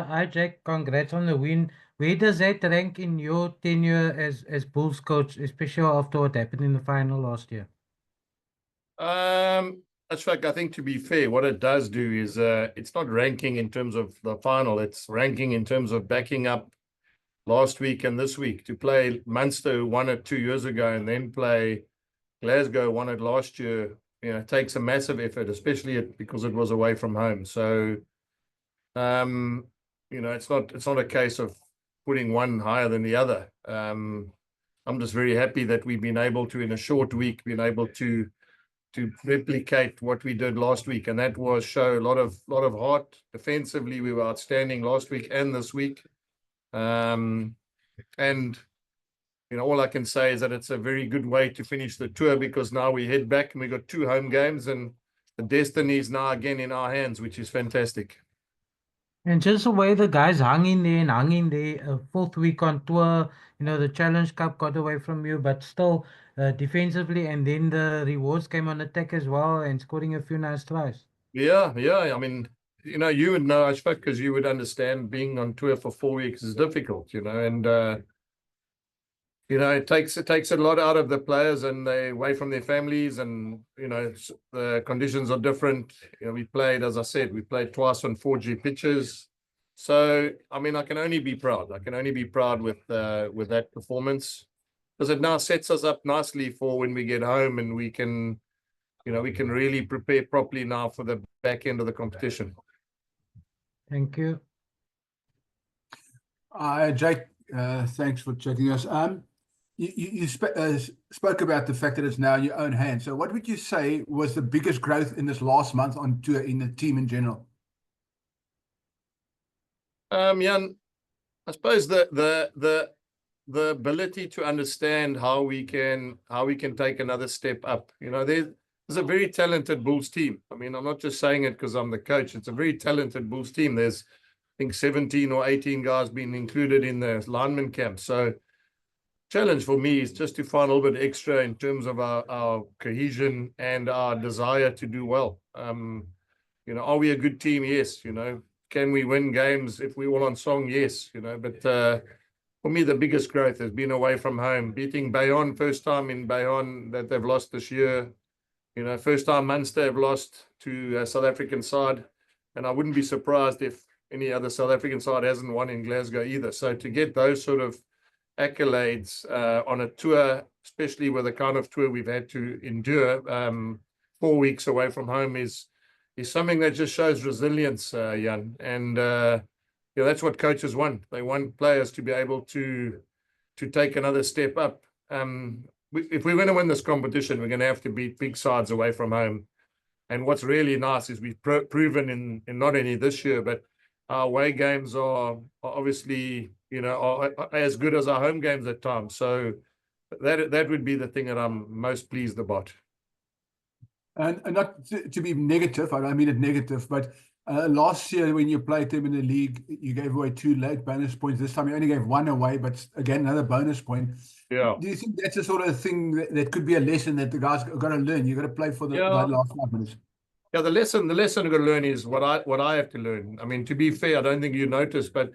Hi Jack, congrats on the win. Where does that rank in your tenure as Bulls coach, especially after what happened in the final last year? That's fact. I think to be fair, what it does do is it's not ranking in terms of the final. It's ranking in terms of backing up last week and this week. To play Munster, who won it 2 years ago, and then play Glasgow, won it last year. It takes a massive effort, especially because it was away from home. So, it's not a case of putting one higher than the other. I'm just very happy that we've been able to, in a short week, been able to replicate what we did last week, and that was show a lot of heart. Defensively, we were outstanding last week and this week. And all I can say is that it's a very good way to finish the tour, because now we head back and we got 2 home games, and the destiny is now again in our hands, which is fantastic. And just the way the guys hung in there and hung in there, fourth week on tour, the Challenge Cup got away from you, but still defensively, and then the rewards came on attack as well and scoring a few nice tries. Yeah. I mean, you would know, Ashfaq, because you would understand being on tour for 4 weeks is difficult, and it takes a lot out of the players, and they're away from their families, and the conditions are different. We played, as I said, we played twice on 4G pitches. So I mean, I can only be proud. I can only be proud with that performance, because it now sets us up nicely for when we get home, and we can really prepare properly now for the back end of the competition. Thank you. Jake, thanks for checking us. You spoke about the fact that it's now in your own hands. So what would you say was the biggest growth in this last month on tour in the team in general? Jan, I suppose the ability to understand how we can take another step up. There's a very talented Bulls team. I mean, I'm not just saying it because I'm the coach. It's a very talented Bulls team. There's, I think, 17 or 18 guys being included in the lineman camp. So challenge for me is just to find a little bit extra in terms of our cohesion and our desire to do well. Are we a good team? Yes. Can we win games if we all on song? Yes. But for me, the biggest growth has been away from home, beating Bayonne, first time in Bayonne that they've lost this year. First time Munster have lost to a South African side, and I wouldn't be surprised if any other South African side hasn't won in Glasgow either. So to get those sort of accolades on a tour, especially with the kind of tour we've had to endure, 4 weeks away from home, is something that just shows resilience, Jan. And that's what coaches want. They want players to be able to take another step up. If we're going to win this competition, we're going to have to beat big sides away from home. And what's really nice is we've proven in not only this year, but our away games are obviously, are as good as our home games at times. So that would be the thing that I'm most pleased about. And not to be negative, I don't mean it negative, but last year when you played them in the league, you gave away 2 late bonus points. This time you only gave 1 away, but again, another bonus point. Yeah. Do you think that's the sort of thing that could be a lesson that the guys are going to learn? You've got to play for the last 5 minutes. Yeah, the lesson I've got to learn is what I have to learn. I mean, to be fair, I don't think you noticed, but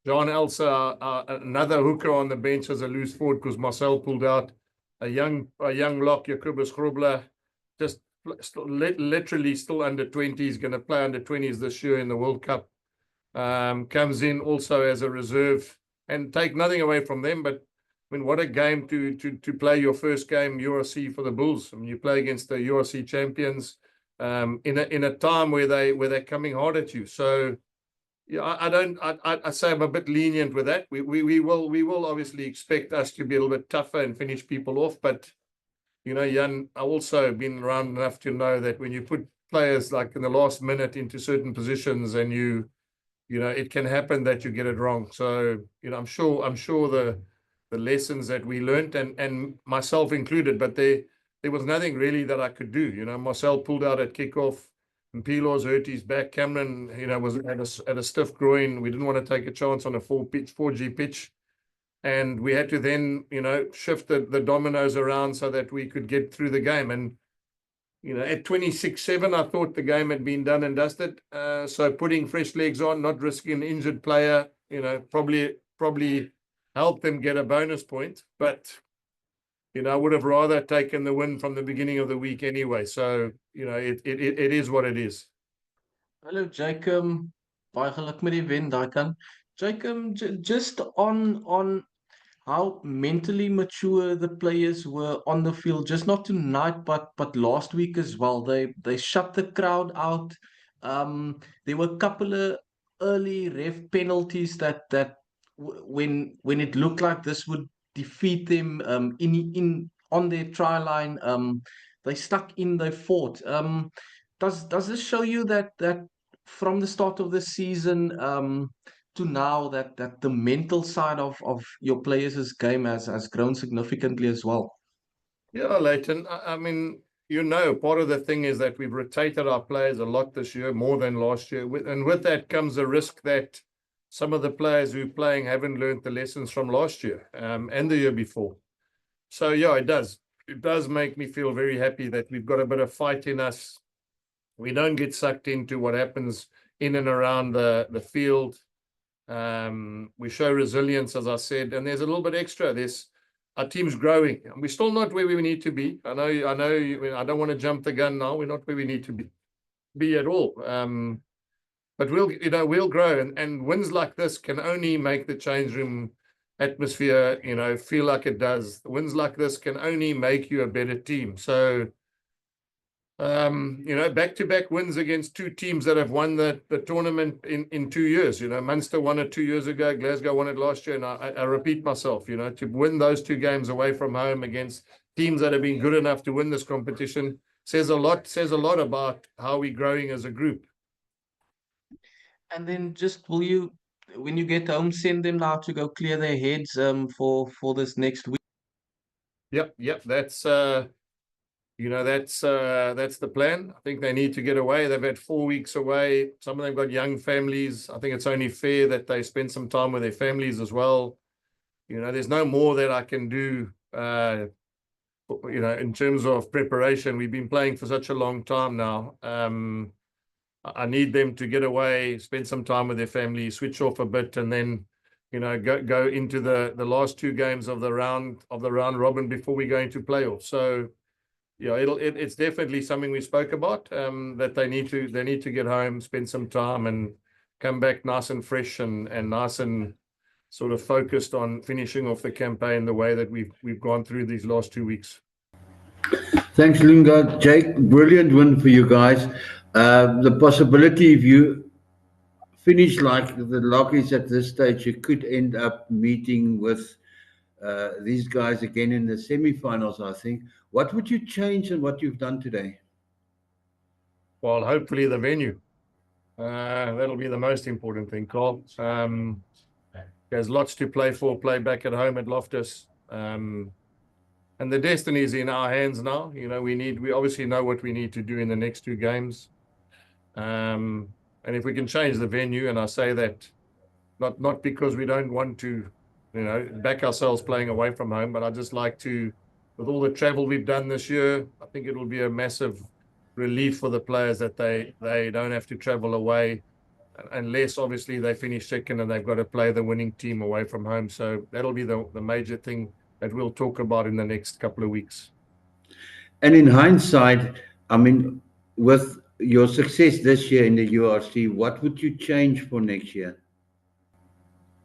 John Elsa, another hooker on the bench as a loose forward, because Marcel pulled out a young lock, Jacobus Grobler, just literally still under 20s, going to play under 20s this year in the World Cup. Comes in also as a reserve, and take nothing away from them, but I mean, what a game to play your first game URC for the Bulls. I mean, you play against the URC champions in a time where they're coming hard at you. So yeah, I say I'm a bit lenient with that. We will obviously expect us to be a little bit tougher and finish people off, but Jan, I've also been around enough to know that when you put players like in the last minute into certain positions, and it can happen that you get it wrong. So I'm sure the lessons that we learned, and myself included, but there was nothing really that I could do. Marcel pulled out at kickoff, and Pilo's hurt his back. Cameron, was at a stiff groin. We didn't want to take a chance on a 4G pitch. And we had to then, shift the dominoes around so that we could get through the game. And You know, at 26-7, I thought the game had been done and dusted. So putting fresh legs on, not risking an injured player, you know, probably helped them get a bonus point. But, you know, I would have rather taken the win from the beginning of the week anyway. So, you know, it is what it is. Hallo Jake, baie geluk met die wen daai kan. Jake, just on how mentally mature the players were on the field, just not tonight, but last week as well. They shut the crowd out. There were a couple of early ref penalties that when it looked like this would defeat them in on their try line, they stuck in, they fought. Does this show you that from the start of the season to now that the mental side of your players' game has grown significantly as well? Yeah, Leighton. I mean, you know, part of the thing is that we've rotated our players a lot this year, more than last year. And with that comes a risk that some of the players who are playing haven't learned the lessons from last year and the year before. So, yeah, it does. It does make me feel very happy that we've got a bit of fight in us. We don't get sucked into what happens in and around the field. We show resilience, as I said, and there's a little bit extra. Our team's growing, and we're still not where we need to be. I know. I don't want to jump the gun now. We're not where we need to be at all. But we'll grow, and wins like this can only make the change room atmosphere, you know, feel like it does. Wins like this can only make you a better team. So, you know, back-to-back wins against two teams that have won the tournament in 2 years. You know, Munster won it 2 years ago, Glasgow won it last year, and I repeat myself, you know, to win those 2 games away from home against teams that have been good enough to win this competition says a lot about how we're growing as a group. And then just will you, when you get home, send them now to go clear their heads for this next week? Yep. That's you know, that's the plan. I think they need to get away. They've had 4 weeks away. Some of them got young families. I think it's only fair that they spend some time with their families as well. You know, there's no more that I can do, you know, in terms of preparation. We've been playing for such a long time now. I need them to get away, spend some time with their family, switch off a bit, and then, you know, go into the last 2 games of the round robin before we go into playoffs. So, yeah, it's definitely something we spoke about, that they need to get home, spend some time, and come back nice and fresh and nice and sort of focused on finishing off the campaign the way that we've gone through these last 2 weeks. Thanks, Lunga. Jake, brilliant win for you guys. The possibility, if you finish like the Lockies at this stage, you could end up meeting with these guys again in the semi-finals, I think. What would you change in what you've done today? Well, hopefully the venue. That'll be the most important thing, Carl. There's lots to play for, play back at home at Loftus. And the destiny is in our hands now. You know, we obviously know what we need to do in the next 2 games. And if we can change the venue, and I say that not because we don't want to, you know, back ourselves playing away from home, but I just like to, with all the travel we've done this year, I think it will be a massive relief for the players that they don't have to travel away, unless obviously they finish second and they've got to play the winning team away from home. So that'll be the major thing that we'll talk about in the next couple of weeks. And in hindsight, I mean, with your success this year in the URC, what would you change for next year?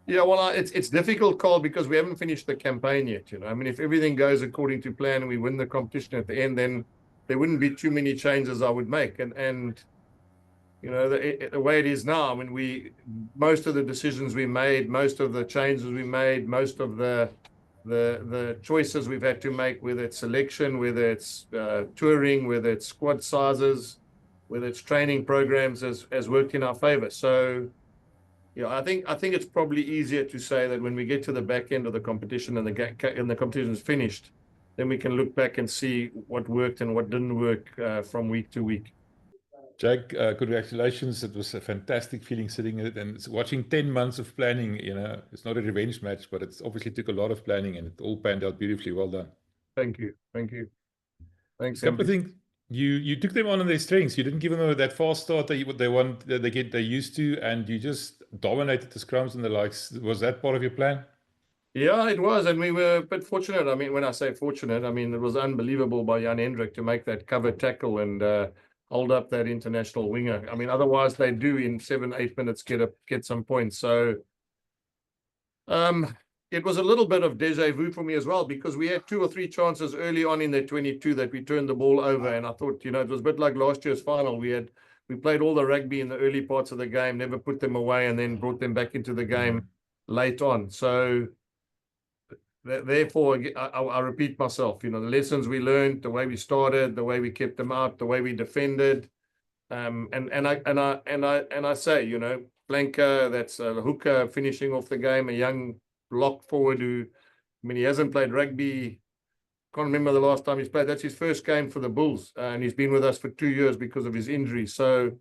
Yeah, well, it's difficult, Carl, because we haven't finished the campaign yet. You know, I mean, if everything goes according to plan and we win the competition at the end, then there wouldn't be too many changes I would make. And you know, the way it is now, I mean, most of the decisions we made, most of the changes we made, most of the choices we've had to make, whether it's selection, whether it's touring, whether it's squad sizes, whether it's training programs, has worked in our favor. So, you know, I think it's probably easier to say that when we get to the back end of the competition and the competition is finished, then we can look back and see what worked and what didn't work from week to week. Jake, congratulations. It was a fantastic feeling sitting in it, and watching 10 months of planning. You know, it's not a revenge match, but it's obviously took a lot of planning, and it all panned out beautifully. Well done. Thank you. Thanks. A couple of things. You took them on their strengths. You didn't give them that fast start that they want, that they're used to, and you just dominated the scrums and the likes. Was that part of your plan? Yeah, it was, and we were a bit fortunate. I mean, when I say fortunate, I mean it was unbelievable by Jan Hendrik to make that cover tackle and hold up that international winger. I mean, otherwise they do in 7-8 minutes get some points. So it was a little bit of deja vu for me as well, because we had 2 or 3 chances early on in the 22 that we turned the ball over, and I thought, it was a bit like last year's final. We played all the rugby in the early parts of the game, never put them away, and then brought them back into the game late on. So therefore, I repeat myself, the lessons we learned, the way we started, the way we kept them out, the way we defended. And I say, Blanca, that's a hooker finishing off the game, a young lock forward who, he hasn't played rugby. Can't remember the last time he's played. That's his first game for the Bulls. And he's been with us for 2 years because of his injury. So,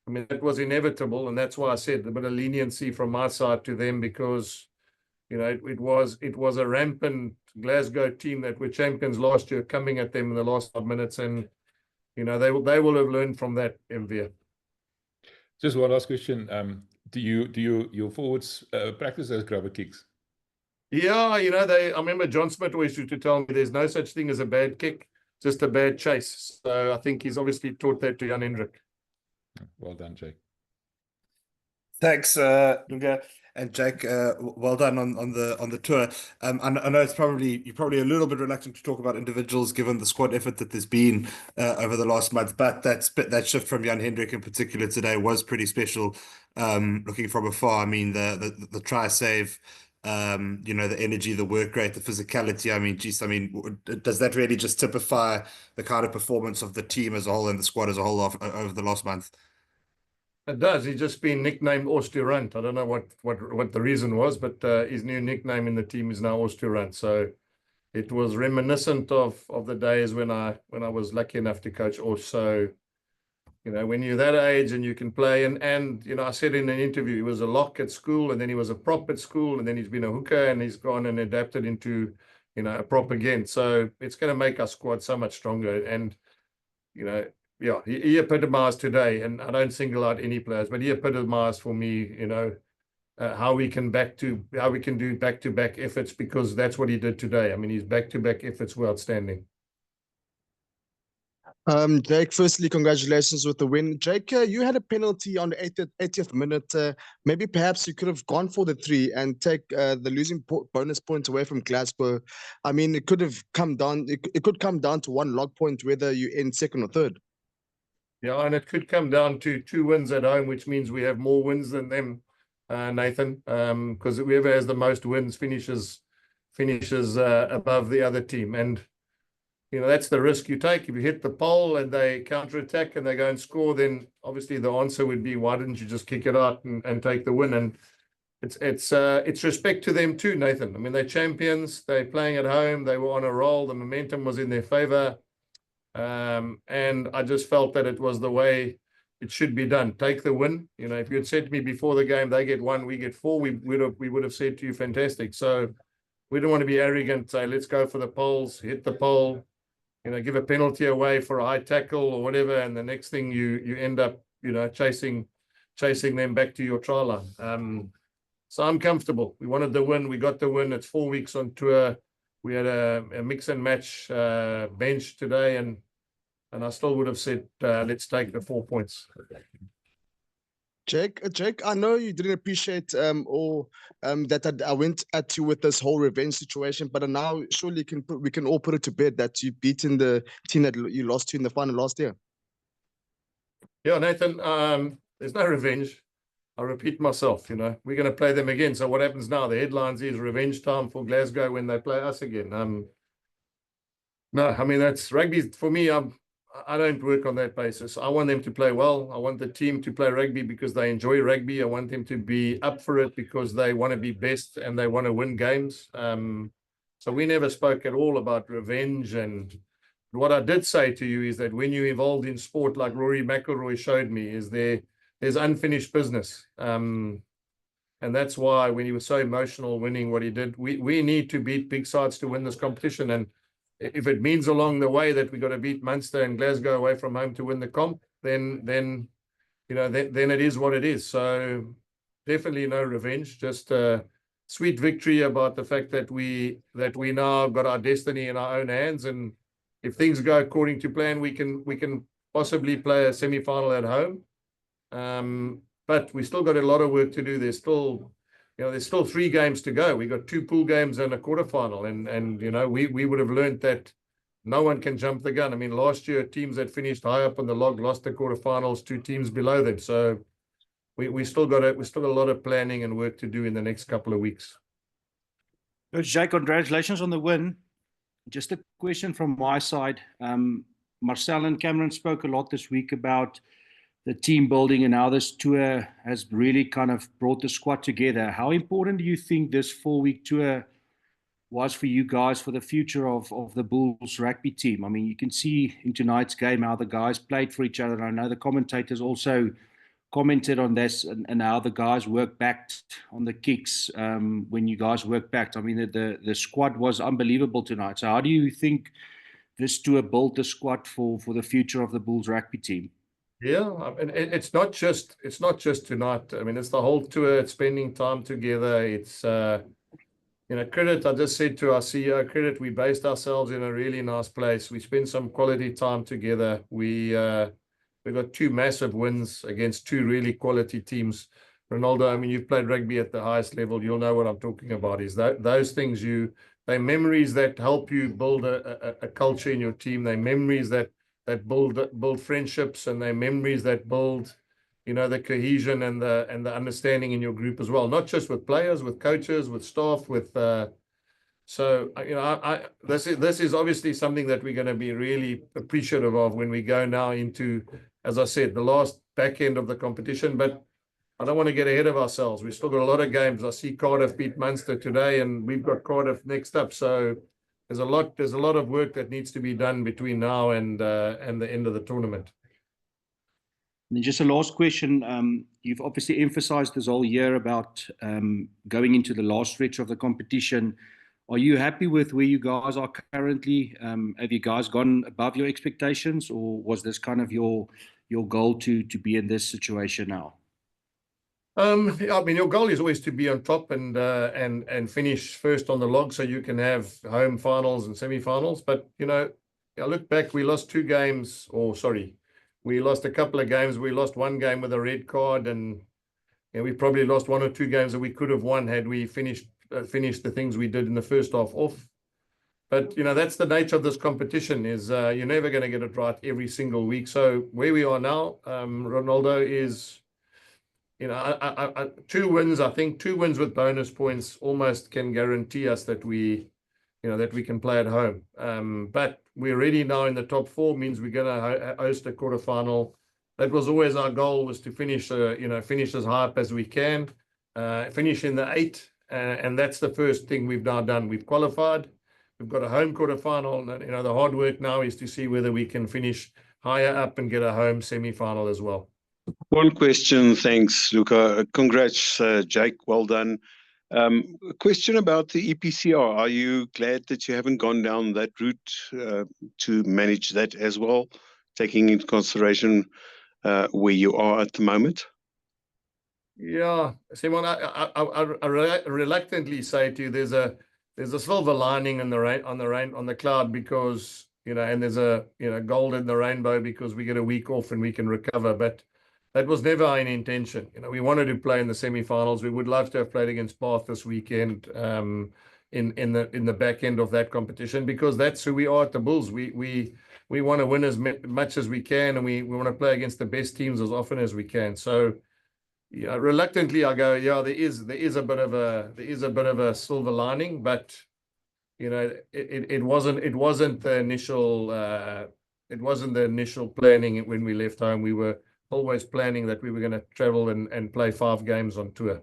that was inevitable. And that's why I said a bit of leniency from my side to them, because it was a rampant Glasgow team that were champions last year coming at them in the last 5 minutes, and they will have learned from that, MV. Just one last question. Do your forwards practice those grubber kicks? Yeah, I remember John Smith always used to tell me there's no such thing as a bad kick, just a bad chase. So I think he's obviously taught that to Jan Hendrik. Well done, Jake. Thanks, Lunga and Jake. Well done on the tour. I know you're probably a little bit reluctant to talk about individuals given the squad effort that there's been over the last month, but that shift from Jan Hendrik in particular today was pretty special. Looking from afar, I mean the try save, the energy, the work rate, the physicality. I mean, does that really just typify the kind of performance of the team as a whole and the squad as a whole over the last month? It does. He's just been nicknamed Oosturant. I don't know what the reason was, but his new nickname in the team is now Oosturant. So it was reminiscent of the days when I was lucky enough to coach Oos. So, when you're that age and you can play, and I said in an interview, he was a lock at school, and then he was a prop at school, and then he's been a hooker, and he's gone and adapted into, a prop again. So it's going to make our squad so much stronger. And, yeah, he epitomized today, and I don't single out any players, but he epitomized for me, how we can do back-to-back efforts, because that's what he did today. I mean, his back-to-back efforts were outstanding. Jake, firstly, congratulations with the win. Jake, you had a penalty on the 80th minute. Maybe perhaps you could have gone for the 3 and take the losing bonus points away from Glasgow. I mean, it could have come down. It could come down to 1 log point, whether you end 2nd or 3rd. Yeah, and it could come down to 2 wins at home, which means we have more wins than them, Nathan, because whoever has the most wins finishes above the other team. And, that's the risk you take. If you hit the pole and they counter-attack and they go and score, then obviously the answer would be, why didn't you just kick it out and take the win? And it's respect to them too, Nathan. I mean, they're champions. They're playing at home. They were on a roll. The momentum was in their favor. And I just felt that it was the way it should be done. Take the win. If you had said to me before the game, they get 1, we get 4, we would have said to you, fantastic. So we don't want to be arrogant, say, let's go for the poles, hit the pole, give a penalty away for a high tackle or whatever. And the next thing you end up, chasing them back to your try line. So I'm comfortable. We wanted the win. We got the win. It's 4 weeks on tour. We had a mix and match bench today, and I still would have said, let's take the 4 points. Jake, I know you didn't appreciate that I went at you with this whole revenge situation, but now surely we can all put it to bed that you've beaten the team that you lost to in the final last year. Yeah, Nathan, there's no revenge. I repeat myself, we're going to play them again. So what happens now? The headlines is revenge time for Glasgow when they play us again. No, I mean, that's rugby. For me, I don't work on that basis. I want them to play well. I want the team to play rugby because they enjoy rugby. I want them to be up for it because they want to be best and they want to win games. So we never spoke at all about revenge. And what I did say to you is that when you're involved in sport, like Rory McIlroy showed me, is there's unfinished business. And that's why when he was so emotional winning what he did, we need to beat big sides to win this competition. And if it means along the way that we got to beat Munster and Glasgow away from home to win the comp, then then it is what it is. So definitely no revenge, just a sweet victory about the fact that we now got our destiny in our own hands, and if things go according to plan, we can possibly play a semi-final at home. But we still got a lot of work to do. There's still 3 games to go. We got 2 pool games and a quarterfinal, and we would have learned that no one can jump the gun. I mean, last year teams that finished high up on the log lost the quarterfinals, 2 teams below them. So we still got a lot of planning and work to do in the next couple of weeks. Coach Jake, congratulations on the win. Just a question from my side. Marcel and Cameron spoke a lot this week about the team building and how this tour has really kind of brought the squad together. How important do you think this 4-week tour was for you guys for the future of the Bulls rugby team? I mean, you can see in tonight's game how the guys played for each other. And I know the commentators also commented on this and how the guys worked back on the kicks when you guys worked back. I mean, the squad was unbelievable tonight. So how do you think this tour built the squad for the future of the Bulls rugby team? Yeah, and it's not just tonight. I mean, it's the whole tour. It's spending time together. It's credit. I just said to our CEO, credit. We based ourselves in a really nice place. We spent some quality time together. We got 2 massive wins against 2 really quality teams. Ronaldo, I mean, you've played rugby at the highest level. You'll know what I'm talking about. Is that those things they're memories that help you build a culture in your team. They're memories that build friendships, and they're memories that build, the cohesion and the understanding in your group as well. Not just with players, with coaches, with staff, with so this is obviously something that we're going to be really appreciative of when we go now into, as I said, the last back end of the competition. But I don't want to get ahead of ourselves. We've still got a lot of games. I see Cardiff beat Munster today, and we've got Cardiff next up. So there's a lot of work that needs to be done between now and the end of the tournament. And then just a last question. You've obviously emphasized this whole year about going into the last stretch of the competition. Are you happy with where you guys are currently? Have you guys gone above your expectations, or was this kind of your goal to be in this situation now? I mean, your goal is always to be on top and finish first on the log, so you can have home finals and semi-finals. But I look back, we lost 2 games, we lost a couple of games. We lost 1 game with a red card, and we probably lost 1 or 2 games that we could have won had we finished the things we did in the first half off. But that's the nature of this competition. Is you're never going to get it right every single week. So where we are now, Ronaldo, is 2 wins. I think 2 wins with bonus points almost can guarantee us that we can play at home. But we're already now in the top 4, means we're going to host a quarterfinal. That was always our goal, was to finish as high up as we can, finish in the 8, and that's the first thing we've now done. We've qualified. We've got a home quarterfinal. And, the hard work now is to see whether we can finish higher up and get a home semi-final as well. One question, thanks, Luca. Congrats, Jake. Well done. A question about the EPCR. Are you glad that you haven't gone down that route to manage that as well, taking into consideration where you are at the moment? Yeah, Simon, I reluctantly say to you, there's a silver lining in on the cloud, because and there's a gold in the rainbow, because we get a week off and we can recover. But that was never our intention. We wanted to play in the semi-finals. We would love to have played against Bath this weekend in the back end of that competition, because that's who we are at the Bulls. We want to win as much as we can, and we want to play against the best teams as often as we can. So reluctantly I go, yeah, there is a bit of a silver lining, but it wasn't the initial planning when we left home. We were always planning that we were going to travel and play 5 games on tour.